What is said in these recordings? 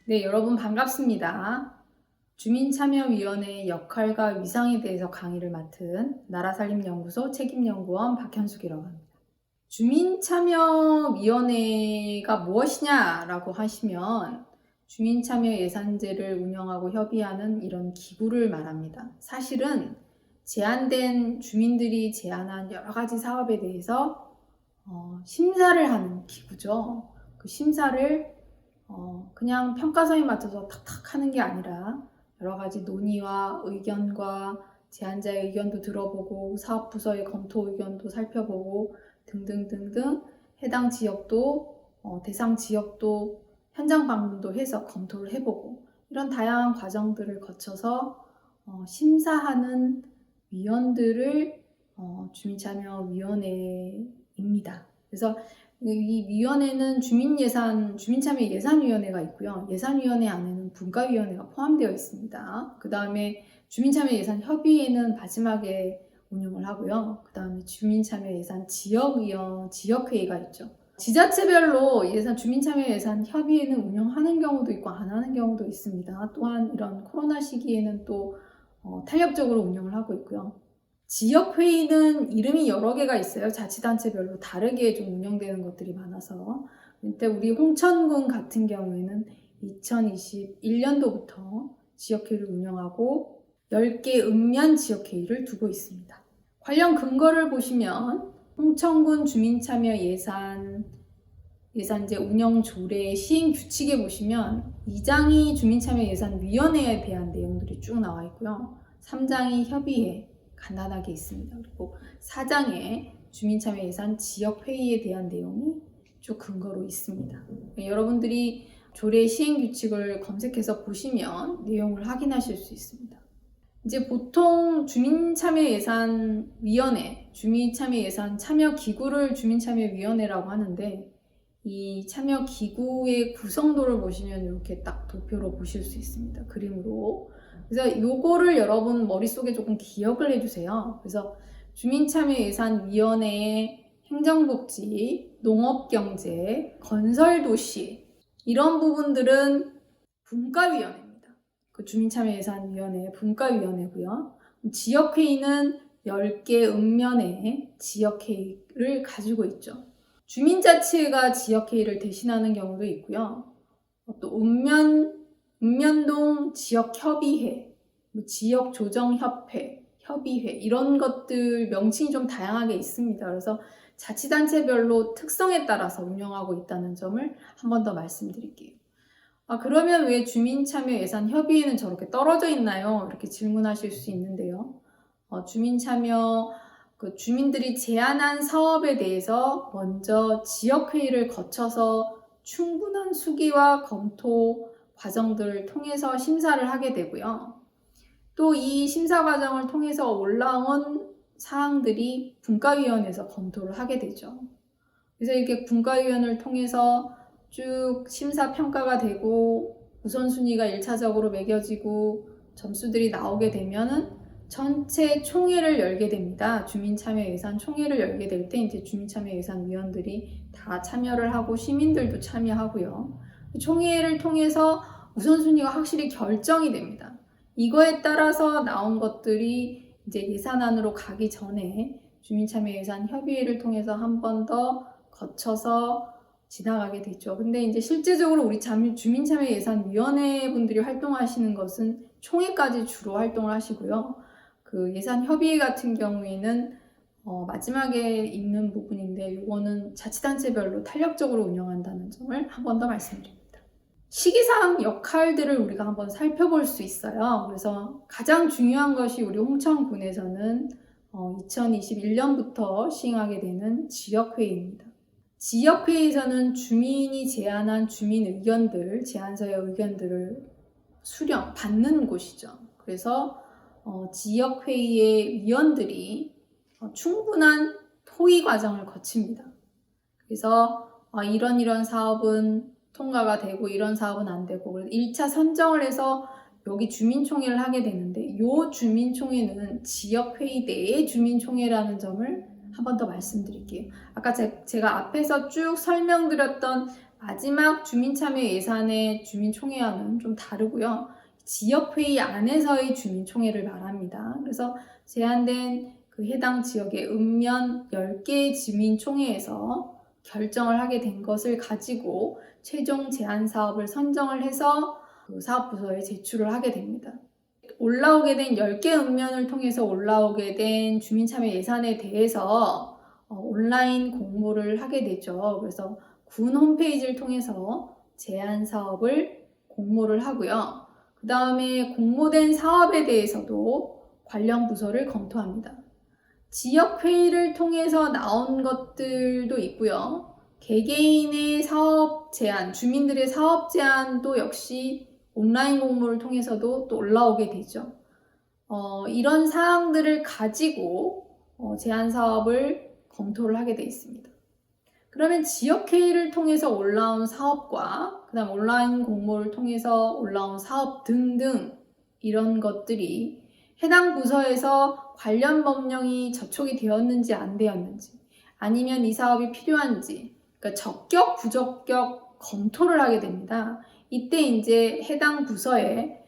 네, 여러분 반갑습니다. 주민참여위원회의 역할과 위상에 대해서 강의를 맡은 나라살림연구소 책임연구원 박현숙이라고 합니다. 주민참여위원회가 무엇이냐라고 하시면 주민참여예산제를 운영하고 협의하는 이런 기구를 말합니다. 사실은 제안된 주민들이 제안한 여러 가지 사업에 대해서 심사를 하는 기구죠. 그 심사를 그냥 평가서에 맞춰서 탁탁 하는 게 아니라 여러 가지 논의와 의견과 제안자의 의견도 들어보고 사업부서의 검토 의견도 살펴보고 등등등등 해당 지역도 대상 지역도 현장 방문도 해서 검토를 해보고 이런 다양한 과정들을 거쳐서 심사하는 위원들을 주민참여위원회입니다. 그래서 이 위원회는 주민참여예산위원회가 있고요. 예산위원회 안에는 분과위원회가 포함되어 있습니다. 그 다음에 주민참여예산협의회는 마지막에 운영을 하고요. 그 다음에 주민참여예산 지역회의가 있죠. 지자체별로 주민참여예산협의회는 운영하는 경우도 있고 안 하는 경우도 있습니다. 또한 이런 코로나 시기에는 또 탄력적으로 운영을 하고 있고요. 지역회의는 이름이 여러 개가 있어요. 자치단체별로 다르게 좀 운영되는 것들이 많아서. 근데 우리 홍천군 같은 경우에는 2021년도부터 지역회의를 운영하고 10개 읍면 지역회의를 두고 있습니다. 관련 근거를 보시면 홍천군 주민참여예산제 운영조례 시행규칙에 보시면 2장이 주민참여예산위원회에 대한 내용들이 쭉 나와 있고요. 3장이 협의회 간단하게 있습니다. 그리고 4장에 주민참여예산 지역회의에 대한 내용이 쭉 근거로 있습니다. 여러분들이 조례 시행규칙을 검색해서 보시면 내용을 확인하실 수 있습니다. 이제 보통 주민참여예산위원회, 주민참여예산 참여기구를 주민참여위원회라고 하는데 이 참여기구의 구성도를 보시면 이렇게 딱 도표로 보실 수 있습니다. 그림으로. 그래서 요거를 여러분 머릿속에 조금 기억을 해주세요. 그래서 주민참여예산위원회의 행정복지, 농업경제, 건설도시 이런 부분들은 분과위원회입니다. 그 주민참여예산위원회의 분과위원회고요. 지역회의는 10개 읍면의 지역회의를 가지고 있죠. 주민자치회가 지역회의를 대신하는 경우도 있고요. 또 읍면동 지역협의회, 지역조정협회, 협의회 이런 것들 명칭이 좀 다양하게 있습니다. 그래서 자치단체별로 특성에 따라서 운영하고 있다는 점을 한 번 더 말씀드릴게요. 그러면 왜 주민참여예산협의회는 저렇게 떨어져 있나요? 이렇게 질문하실 수 있는데요. 주민들이 제안한 사업에 대해서 먼저 지역회의를 거쳐서 충분한 수기와 검토 과정들을 통해서 심사를 하게 되고요. 또 이 심사 과정을 통해서 올라온 사항들이 분과위원회에서 검토를 하게 되죠. 그래서 이렇게 분과위원회를 통해서 쭉 심사 평가가 되고 우선순위가 1차적으로 매겨지고 점수들이 나오게 되면은 전체 총회를 열게 됩니다. 주민참여예산 총회를 열게 될 때 이제 주민참여예산위원들이 다 참여를 하고 시민들도 참여하고요. 총회를 통해서 우선순위가 확실히 결정이 됩니다. 이거에 따라서 나온 것들이 이제 예산안으로 가기 전에 주민참여예산협의회를 통해서 한 번 더 거쳐서 지나가게 되죠. 근데 이제 실제적으로 우리 주민참여예산위원회 분들이 활동하시는 것은 총회까지 주로 활동을 하시고요. 그 예산협의회 같은 경우에는 마지막에 있는 부분인데 이거는 자치단체별로 탄력적으로 운영한다는 점을 한 번 더 말씀드립니다. 시기상 역할들을 우리가 한번 살펴볼 수 있어요. 그래서 가장 중요한 것이 우리 홍천군에서는 2021년부터 시행하게 되는 지역회의입니다. 지역회의에서는 주민이 제안한 주민 의견들, 제안서의 의견들을 받는 곳이죠. 그래서 지역회의의 위원들이 충분한 토의 과정을 거칩니다. 그래서 이런 사업은 통과가 되고 이런 사업은 안 되고 1차 선정을 해서 여기 주민총회를 하게 되는데 이 주민총회는 지역회의 내의 주민총회라는 점을 한 번 더 말씀드릴게요. 아까 제가 앞에서 쭉 설명드렸던 마지막 주민참여 예산의 주민총회와는 좀 다르고요. 지역회의 안에서의 주민총회를 말합니다. 그래서 제한된 그 해당 지역의 읍면 10개의 주민총회에서 결정을 하게 된 것을 가지고 최종 제한 사업을 선정을 해서 그 사업부서에 제출을 하게 됩니다. 올라오게 된 10개 읍면을 통해서 올라오게 된 주민참여 예산에 대해서 온라인 공모를 하게 되죠. 그래서 군 홈페이지를 통해서 제안 사업을 공모를 하고요. 그 다음에 공모된 사업에 대해서도 관련 부서를 검토합니다. 지역회의를 통해서 나온 것들도 있고요. 개개인의 사업 제안, 주민들의 사업 제안도 역시 온라인 공모를 통해서도 또 올라오게 되죠. 이런 사항들을 가지고 제안 사업을 검토를 하게 되어 있습니다. 그러면 지역회의를 통해서 올라온 사업과 그 다음 온라인 공모를 통해서 올라온 사업 등등 이런 것들이 해당 부서에서 관련 법령이 접촉이 되었는지 안 되었는지 아니면 이 사업이 필요한지 그러니까 적격, 부적격 검토를 하게 됩니다. 이때 이제 해당 부서에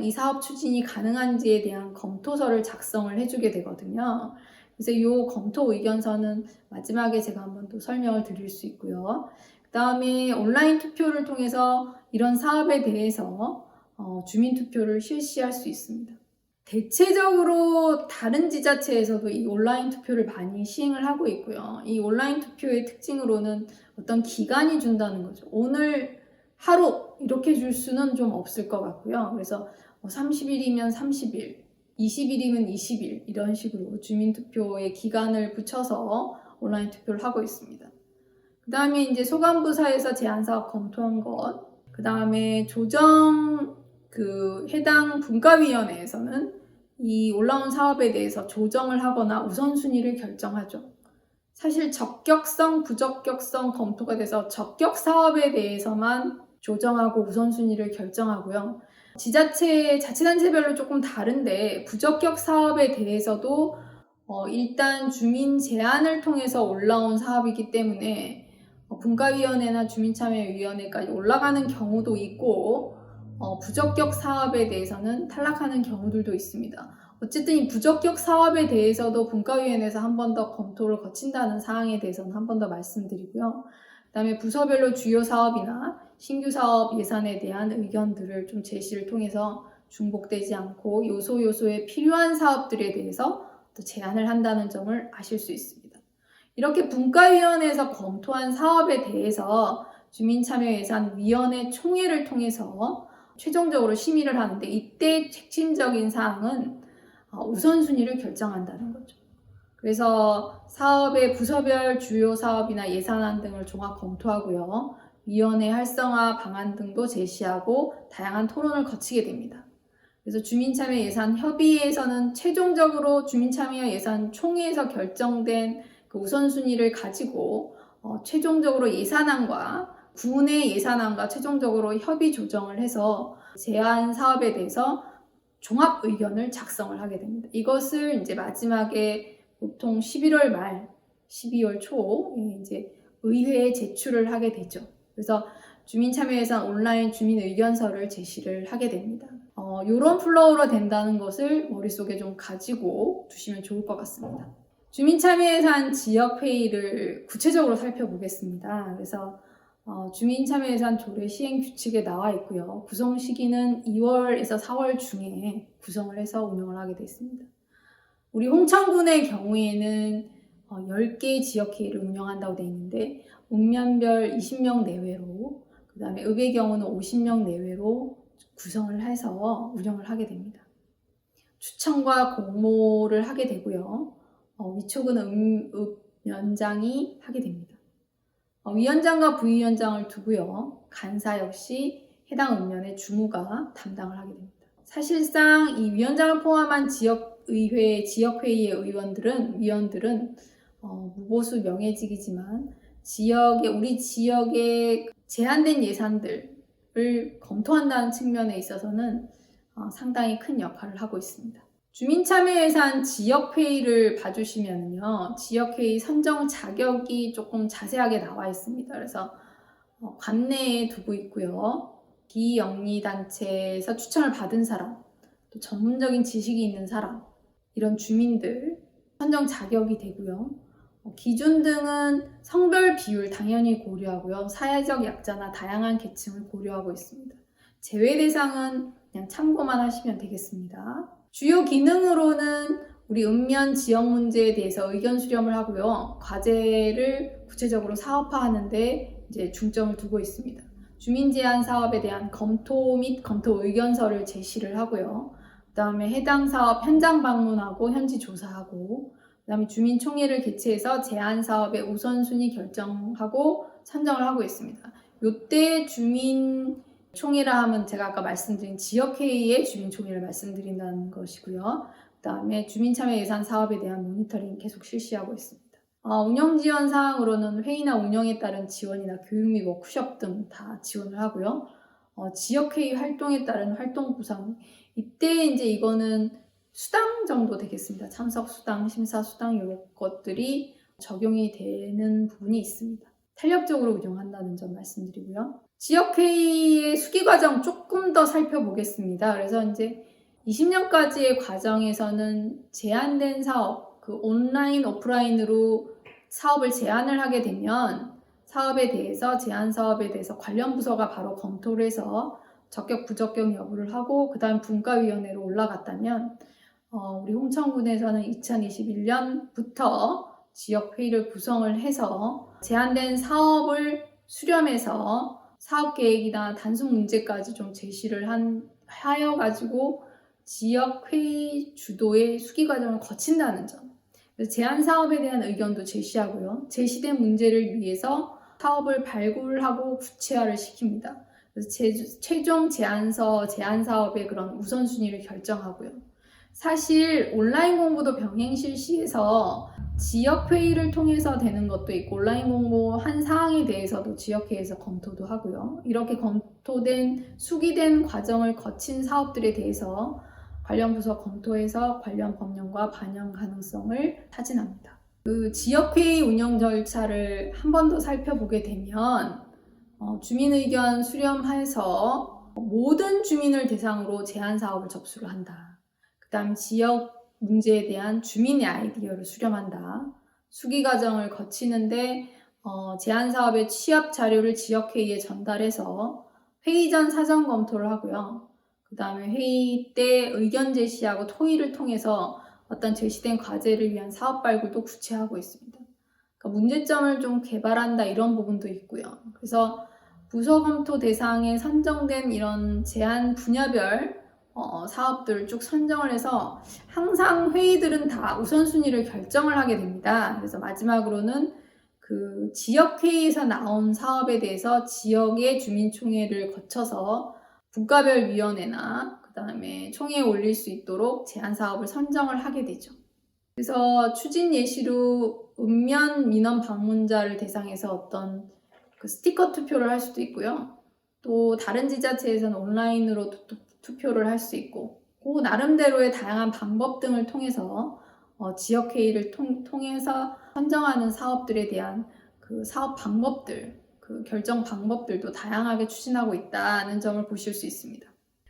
이 사업 추진이 가능한지에 대한 검토서를 작성을 해주게 되거든요. 그래서 이 검토 의견서는 마지막에 제가 한번 또 설명을 드릴 수 있고요. 그 다음에 온라인 투표를 통해서 이런 사업에 대해서 주민 투표를 실시할 수 있습니다. 대체적으로 다른 지자체에서도 이 온라인 투표를 많이 시행을 하고 있고요. 이 온라인 투표의 특징으로는 어떤 기간이 준다는 거죠. 오늘 하루 이렇게 줄 수는 좀 없을 것 같고요. 그래서 30일이면 30일, 20일이면 20일 이런 식으로 주민투표의 기간을 붙여서 온라인 투표를 하고 있습니다. 그 다음에 이제 소관부서에서 제안사업 검토한 것, 그 다음에 해당 분과위원회에서는 이 올라온 사업에 대해서 조정을 하거나 우선순위를 결정하죠. 사실 적격성, 부적격성 검토가 돼서 적격 사업에 대해서만 조정하고 우선순위를 결정하고요. 자치단체별로 조금 다른데 부적격 사업에 대해서도 일단 주민 제안을 통해서 올라온 사업이기 때문에 분과위원회나 주민참여위원회까지 올라가는 경우도 있고 부적격 사업에 대해서는 탈락하는 경우들도 있습니다. 어쨌든 이 부적격 사업에 대해서도 분과위원회에서 한 번 더 검토를 거친다는 사항에 대해서는 한 번 더 말씀드리고요. 그 다음에 부서별로 주요 사업이나 신규 사업 예산에 대한 의견들을 좀 제시를 통해서 중복되지 않고 요소요소에 필요한 사업들에 대해서 또 제안을 한다는 점을 아실 수 있습니다. 이렇게 분과위원회에서 검토한 사업에 대해서 주민참여예산위원회 총회를 통해서 최종적으로 심의를 하는데 이때 핵심적인 사항은 우선순위를 결정한다는 거죠. 그래서 사업의 부서별 주요 사업이나 예산안 등을 종합 검토하고요. 위원회 활성화 방안 등도 제시하고 다양한 토론을 거치게 됩니다. 그래서 주민참여 예산 협의회에서는 최종적으로 주민참여 예산 총회에서 결정된 그 우선순위를 가지고 최종적으로 예산안과 군의 예산안과 최종적으로 협의 조정을 해서 제안 사업에 대해서 종합 의견을 작성을 하게 됩니다. 이것을 이제 마지막에 보통 11월 말, 12월 초에 이제 의회에 제출을 하게 되죠. 그래서 주민참여예산 온라인 주민의견서를 제시를 하게 됩니다. 이런 플로우로 된다는 것을 머릿속에 좀 가지고 두시면 좋을 것 같습니다. 주민참여예산 지역회의를 구체적으로 살펴보겠습니다. 그래서 주민참여예산 조례 시행 규칙에 나와 있고요. 구성 시기는 2월에서 4월 중에 구성을 해서 운영을 하게 되어 있습니다. 우리 홍천군의 경우에는 10개의 지역회의를 운영한다고 되어 있는데 읍면별 20명 내외로 그 다음에 읍의 경우는 50명 내외로 구성을 해서 운영을 하게 됩니다. 추천과 공모를 하게 되고요. 위촉은 읍면장이 하게 됩니다. 위원장과 부위원장을 두고요. 간사 역시 해당 읍면의 주무가 담당을 하게 됩니다. 사실상 이 위원장을 포함한 지역회의의 위원들은 무보수 명예직이지만 우리 지역의 제한된 예산들을 검토한다는 측면에 있어서는 상당히 큰 역할을 하고 있습니다. 주민참여예산 지역회의를 봐주시면요. 지역회의 선정 자격이 조금 자세하게 나와 있습니다. 그래서 관내에 두고 있고요. 비영리단체에서 추천을 받은 사람, 또 전문적인 지식이 있는 사람, 이런 주민들 선정 자격이 되고요. 기준 등은 성별 비율 당연히 고려하고요. 사회적 약자나 다양한 계층을 고려하고 있습니다. 제외 대상은 그냥 참고만 하시면 되겠습니다. 주요 기능으로는 우리 읍면 지역 문제에 대해서 의견 수렴을 하고요. 과제를 구체적으로 사업화하는 데 이제 중점을 두고 있습니다. 주민 제한 사업에 대한 검토 및 검토 의견서를 제시를 하고요. 그 다음에 해당 사업 현장 방문하고 현지 조사하고, 그 다음에 주민총회를 개최해서 제한 사업의 우선순위 결정하고 선정을 하고 있습니다. 요때 주민총회라 하면 제가 아까 말씀드린 지역회의의 주민총회를 말씀드린다는 것이고요. 그 다음에 주민참여 예산 사업에 대한 모니터링 계속 실시하고 있습니다. 운영 지원 사항으로는 회의나 운영에 따른 지원이나 교육 및 워크숍 등 다 지원을 하고요. 지역회의 활동에 따른 활동 구상, 이때 이제 이거는 수당 정도 되겠습니다. 참석 수당, 심사 수당 이런 것들이 적용이 되는 부분이 있습니다. 탄력적으로 운영한다는 점 말씀드리고요. 지역회의의 수기 과정 조금 더 살펴보겠습니다. 그래서 이제 20년까지의 과정에서는 제한된 사업, 온라인, 오프라인으로 사업을 제안을 하게 되면 사업에 대해서, 제한 사업에 대해서 관련 부서가 바로 검토를 해서 적격, 부적격 여부를 하고 그 다음 분과위원회로 올라갔다면 우리 홍천군에서는 2021년부터 지역회의를 구성을 해서 제한된 사업을 수렴해서 사업계획이나 단순 문제까지 좀 제시를 하여가지고 지역회의 주도의 수기 과정을 거친다는 점. 그래서 제한 사업에 대한 의견도 제시하고요. 제시된 문제를 위해서 사업을 발굴하고 구체화를 시킵니다. 그래서 최종 제안서, 제안 사업의 그런 우선순위를 결정하고요. 사실 온라인 공부도 병행 실시해서 지역회의를 통해서 되는 것도 있고, 온라인 공부한 사항에 대해서도 지역회의에서 검토도 하고요. 이렇게 검토된, 수기된 과정을 거친 사업들에 대해서 관련 부서 검토해서 관련 법령과 반영 가능성을 타진합니다. 그 지역회의 운영 절차를 한 번 더 살펴보게 되면 주민의견 수렴해서 모든 주민을 대상으로 제안 사업을 접수를 한다. 그 다음 지역 문제에 대한 주민의 아이디어를 수렴한다. 수기 과정을 거치는데 제안 사업의 취합 자료를 지역회의에 전달해서 회의 전 사전 검토를 하고요. 그 다음에 회의 때 의견 제시하고 토의를 통해서 어떤 제시된 과제를 위한 사업 발굴도 구체화하고 있습니다. 그러니까 문제점을 좀 개발한다, 이런 부분도 있고요. 그래서 부서 검토 대상에 선정된 이런 제한 분야별 사업들을 쭉 선정을 해서 항상 회의들은 다 우선순위를 결정을 하게 됩니다. 그래서 마지막으로는 그 지역회의에서 나온 사업에 대해서 지역의 주민총회를 거쳐서 분과별 위원회나 그 다음에 총회에 올릴 수 있도록 제안 사업을 선정을 하게 되죠. 그래서 추진 예시로 읍면 민원 방문자를 대상해서 어떤 그 스티커 투표를 할 수도 있고요. 또 다른 지자체에서는 온라인으로 투표를 할 수 있고, 그 나름대로의 다양한 방법 등을 통해서 지역회의를 통해서 선정하는 사업들에 대한 그 사업 방법들, 그 결정 방법들도 다양하게 추진하고 있다는 점을 보실 수 있습니다.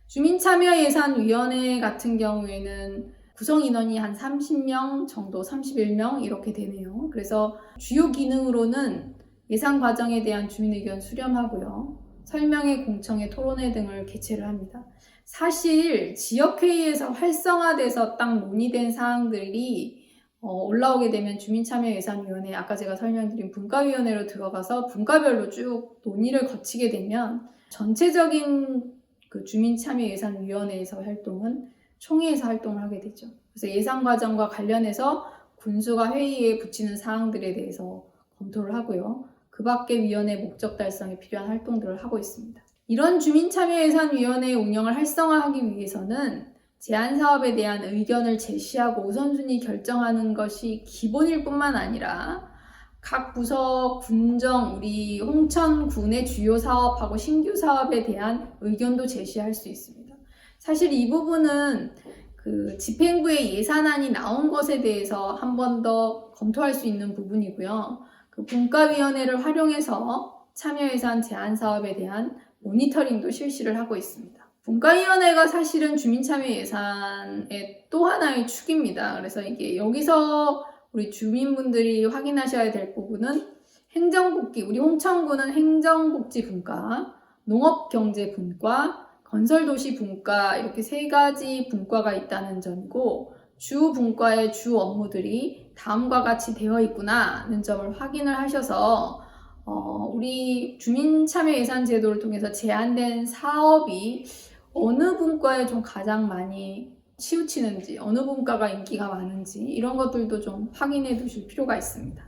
주민참여예산위원회 같은 경우에는 구성 인원이 한 30명 정도, 31명 이렇게 되네요. 그래서 주요 기능으로는 예산 과정에 대한 주민의견 수렴하고요. 설명회, 공청회, 토론회 등을 개최를 합니다. 사실 지역회의에서 활성화돼서 딱 논의된 사항들이 올라오게 되면 주민참여예산위원회, 아까 제가 설명드린 분과위원회로 들어가서 분과별로 쭉 논의를 거치게 되면 전체적인 그 주민참여예산위원회에서 활동은 총회에서 활동을 하게 되죠. 그래서 예산 과정과 관련해서 군수가 회의에 붙이는 사항들에 대해서 검토를 하고요. 그 밖에 위원회 목적 달성에 필요한 활동들을 하고 있습니다. 이런 주민참여예산위원회 운영을 활성화하기 위해서는 제안 사업에 대한 의견을 제시하고 우선순위 결정하는 것이 기본일 뿐만 아니라 각 부서, 군정, 우리 홍천군의 주요 사업하고 신규 사업에 대한 의견도 제시할 수 있습니다. 사실 이 부분은 그 집행부의 예산안이 나온 것에 대해서 한 번 더 검토할 수 있는 부분이고요. 그 분과위원회를 활용해서 참여예산 제한 사업에 대한 모니터링도 실시를 하고 있습니다. 분과위원회가 사실은 주민참여 예산의 또 하나의 축입니다. 그래서 이게 여기서 우리 주민분들이 확인하셔야 될 부분은 행정복지, 우리 홍천구는 행정복지분과, 농업경제분과, 건설도시분과 이렇게 세 가지 분과가 있다는 점이고 주 분과의 주 업무들이 다음과 같이 되어 있구나는 점을 확인을 하셔서 우리 주민참여예산제도를 통해서 제안된 사업이 어느 분과에 좀 가장 많이 치우치는지, 어느 분과가 인기가 많은지 이런 것들도 좀 확인해 두실 필요가 있습니다.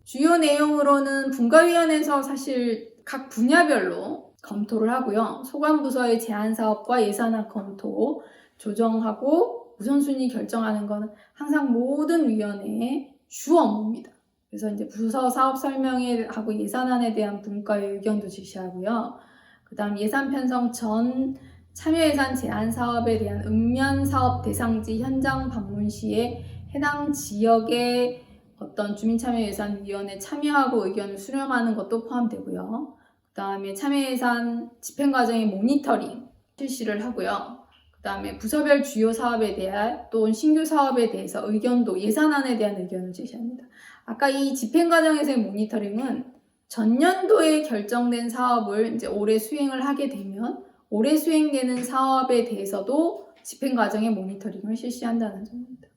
주요 내용으로는 분과위원회에서 사실 각 분야별로 검토를 하고요. 소관부서의 제안사업과 예산안 검토, 조정하고 우선순위 결정하는 것은 항상 모든 위원회의 주 업무입니다. 그래서 이제 부서 사업 설명회 하고 예산안에 대한 분과의 의견도 제시하고요. 그 다음 예산 편성 전 참여예산 제안 사업에 대한 읍면 사업 대상지 현장 방문 시에 해당 지역의 어떤 주민참여예산위원회 참여하고 의견을 수렴하는 것도 포함되고요. 그 다음에 참여예산 집행과정의 모니터링 실시를 하고요. 그 다음에 부서별 주요 사업에 대한 또는 신규 사업에 대해서 의견도 예산안에 대한 의견을 제시합니다. 아까 이 집행과정에서의 모니터링은 전년도에 결정된 사업을 이제 올해 수행을 하게 되면 올해 수행되는 사업에 대해서도 집행과정의 모니터링을 실시한다는 점입니다.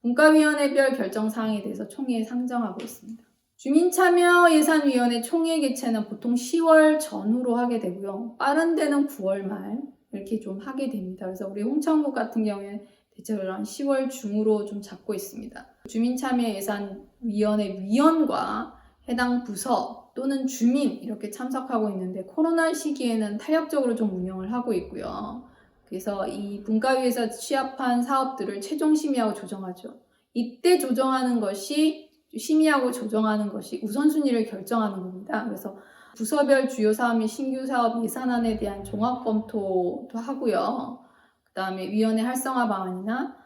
분과위원회별 결정사항에 대해서 총회에 상정하고 있습니다. 주민참여예산위원회 총회 개최는 보통 10월 전후로 하게 되고요. 빠른 데는 9월 말 이렇게 좀 하게 됩니다. 그래서 우리 홍천구 같은 경우에는 대체로 한 10월 중으로 좀 잡고 있습니다. 주민참여예산위원회 위원과 해당 부서 또는 주민 이렇게 참석하고 있는데 코로나 시기에는 탄력적으로 좀 운영을 하고 있고요. 그래서 이 분과위에서 취합한 사업들을 최종 심의하고 조정하죠. 이때 조정하는 것이 심의하고 조정하는 것이 우선순위를 결정하는 겁니다. 그래서 부서별 주요 사업 및 신규 사업 예산안에 대한 종합 검토도 하고요. 그 다음에 위원회 활성화 방안이나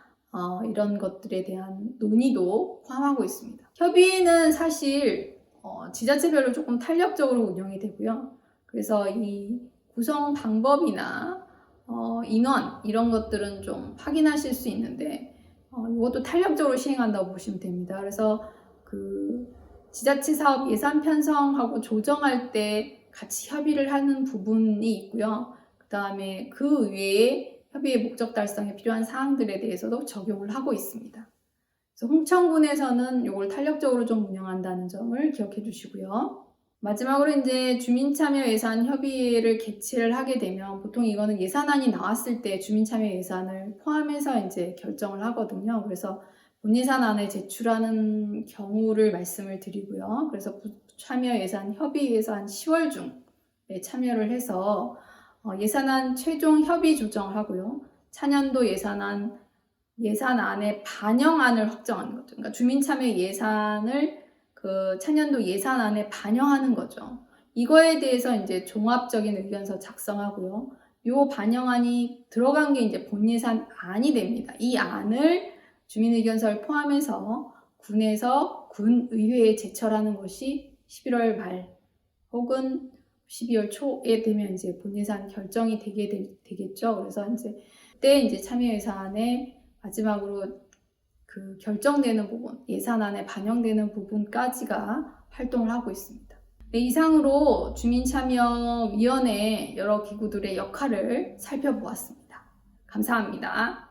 이런 것들에 대한 논의도 포함하고 있습니다. 협의회는 사실 지자체별로 조금 탄력적으로 운영이 되고요. 그래서 이 구성 방법이나 인원 이런 것들은 좀 확인하실 수 있는데 이것도 탄력적으로 시행한다고 보시면 됩니다. 그래서 그 지자체 사업 예산 편성하고 조정할 때 같이 협의를 하는 부분이 있고요. 그 다음에 그 외에 협의의 목적 달성에 필요한 사항들에 대해서도 적용을 하고 있습니다. 그래서 홍천군에서는 이걸 탄력적으로 좀 운영한다는 점을 기억해 주시고요. 마지막으로 이제 주민참여예산 협의회를 개최를 하게 되면 보통 이거는 예산안이 나왔을 때 주민참여 예산을 포함해서 이제 결정을 하거든요. 그래서 본예산안에 제출하는 경우를 말씀을 드리고요. 그래서 참여예산 협의회에서 한 10월 중에 참여를 해서 예산안 최종 협의 조정을 하고요. 차년도 예산안의 반영안을 확정하는 거죠. 그러니까 주민참여 예산을 그 차년도 예산안에 반영하는 거죠. 이거에 대해서 이제 종합적인 의견서 작성하고요. 요 반영안이 들어간 게 이제 본예산안이 됩니다. 이 안을 주민의견서를 포함해서 군에서 군의회에 제출하는 것이 11월 말 혹은 12월 초에 되면 이제 본예산 결정이 되겠죠. 그래서 이제 그때 이제 참여예산에 마지막으로 그 결정되는 부분, 예산안에 반영되는 부분까지가 활동을 하고 있습니다. 네, 이상으로 주민참여위원회 여러 기구들의 역할을 살펴보았습니다. 감사합니다.